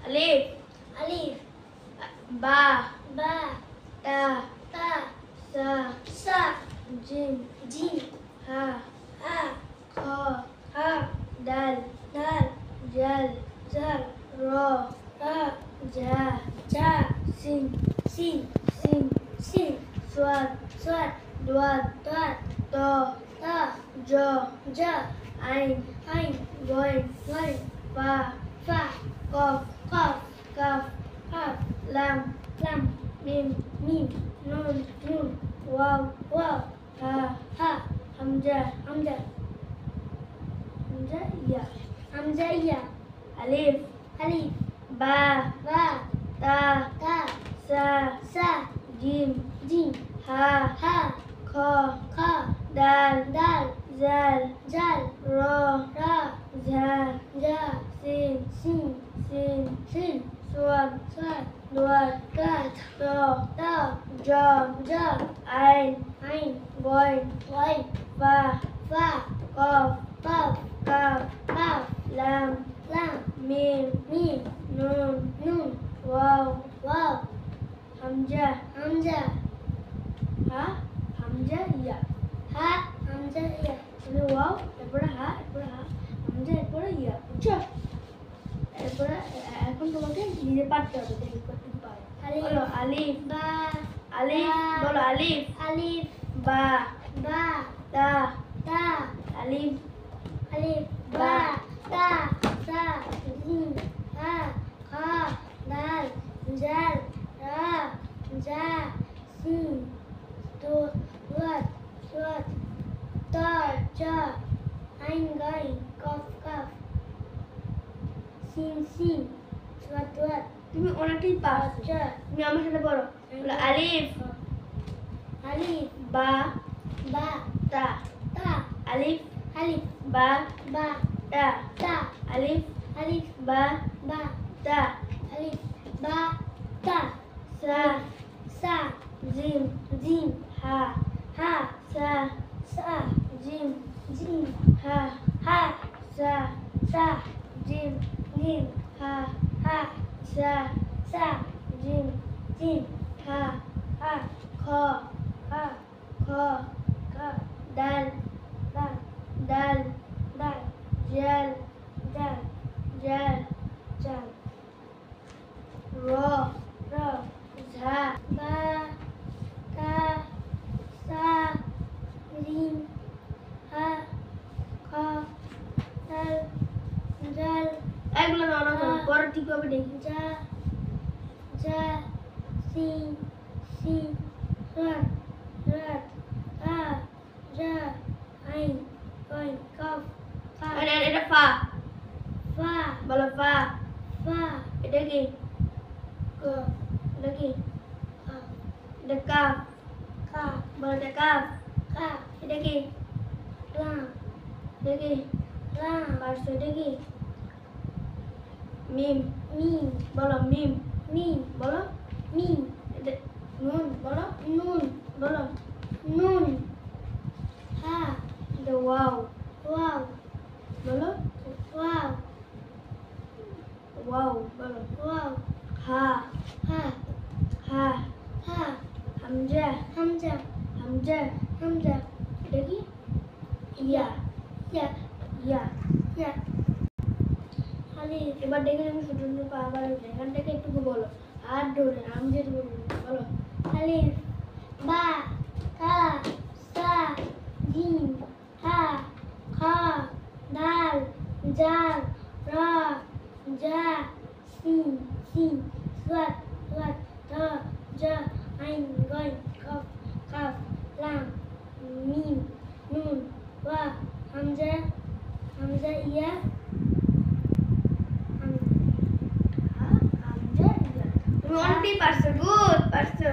Alif. Alif. Ba. Ba. Ta. Ta. Sa. Sa. Jim. Jim. Ha. Ha. Kha. Ha. Dal. Dal. Jal. Jal. Ra. Ra. Ja. Ja. Sin. Sin. Sin. Sin. Swat. Swat. Dwat. Dwat. Ta. Ta. Ja. Ja. Ain. Ain. Goin. Goin. Fa. Fa. Qaf. Qaf. Kaf. Qaf. Lam. Lam. Mim. Mim. Nun. Nun. Waw. Waw. Ha. Ha. Hamza. Hamza. Hamza. Ya. Hamza. Ya. Alif. Alif. Ba. Ba. Ta. Ta. Sa. Sa. Jim. Jim. Ha. Ha. Kha. Kha. Dal. Dal. Zal. Jal. Ra. Ra. Ja. Ja. Sin. Sin. Sin. Sin. Swat. Swat. Dwat. Dwat. Ta. Ta. Ja. Ja. Ain. Ain. Goin. Goin. Fa. Fa. Qaf. Qaf. Kaf. Qaf. Lam. Lam. Mim. Mim. Nun. Nun. Waw. Waw. Hamza. Hamza. Ha. Hamza. Ya. Ha. Hamza. Ya. মানে wow, এরপরে হা, এরপরে হা, হামজা, এরপরে ইয়া, বুঝছো? এরপরে এখন তোমাকে নিজে পারতে হবে, দেখি কতটুকু পারো। বলো আলিফ। Ba. আলিফ। বলো আলিফ। Alif. বা। Ba. তা। Ta. আলিফ। Alif. Ba. Ta. Sa. Jim. Ha. Kha. Dal. Jal. Ra. Ja. Sin. Dwat. Swat. Ta. Ja. Ain. Gain. Qaf. Kaf. Sin. Sin. Swat. Dwat. তুমি অনেকটাই পারছো। Ja. তুমি আমার সাথে বলো। বলো আলিফ। Alif. বা। Ba. তা। Ta. আলিফ। Alif. বা। Ba. তা। Ta. আলিফ। Alif. বা। Ba. তা। Alif. Ba. Ta. সা। Sa. জিম। Jim. হা। Ha. সা। Sa. জিম। Jim. হা। Ha. সা। Sa. জিম। Jim. হা। Ha. সা। Sa. জিম। Jim. হা। Ha. খ। Ha. খ। Ka. ডাল। Da. ডাল। Dal. জাল। Dal. জাল। Jal. র। Ra. ঝা। Ba. Ta. Sa. Jim. Ha. Kha. Dal. Jal. এগুলো না অনেক পরে ঠিক হবে দেখি। Ja. Ja. Sin. Sin. Rat. Rat. Ta. Ja. Ain. Goin. Kaf. Kaf. এটা ফা। Fa. বলো ফা। Fa. এটা কি? Ka. এটা কি? Ka. এটা কাফ। Ka. বলো এটা কাফ। Ka. এটা কি? Lam. এটা কি? Lam. পারছো এটা কি? মিম। Mim. বলো মিম। Mim. বলো Mim. এটা নুন। বলো Nun. বলো Nun. Ha. এটা ওয়াও। Wow. বলো Wow. ওয়াও। বলো Wow. হা। Ha. হা। Ha. Hamza. Hamza. Hamza. Hamza. এটা কি? ইয়া। Ya. ইয়া। Ya. Alif. এবার দেখে তুমি ছোট ছোট পা বার হচ্ছে এখান থেকে একটু বলো হাত ধরে হামজা বলো Alif. Ba. Ta. Sa. Jim. Ha. Kha. Dal. Jal. Ra. Ja. Sin. Sin. Swat. Swat. Ta. Ja. Ain. Goin. Kaf. Kaf. Lam. Mim. Nun. Wa. Hamza. Hamza. Ya. Hamza ইয়া তুমি অনেকটাই পারছো গুড পারছো